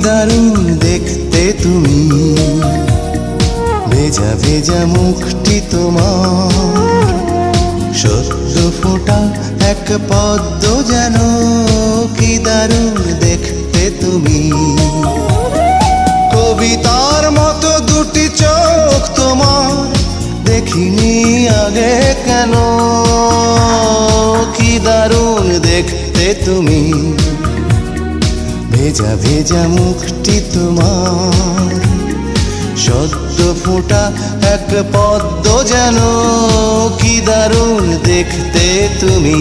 দারুণ দেখতে তুমি, ভেজা ভেজা মুখটি তোমার, সদ্য ফোটা এক পদ্ম যেন, কি দারুণ দেখতে তুমি। কবিতার মতো দুটি চোখ তোমার, দেখিনি আগে কেন, কি দারুণ দেখতে তুমি। ভেজা ভেজা মুখটি তোমার, সদ্য ফোটা এক পদ্ম যেন, কি দারুণ দেখতে তুমি।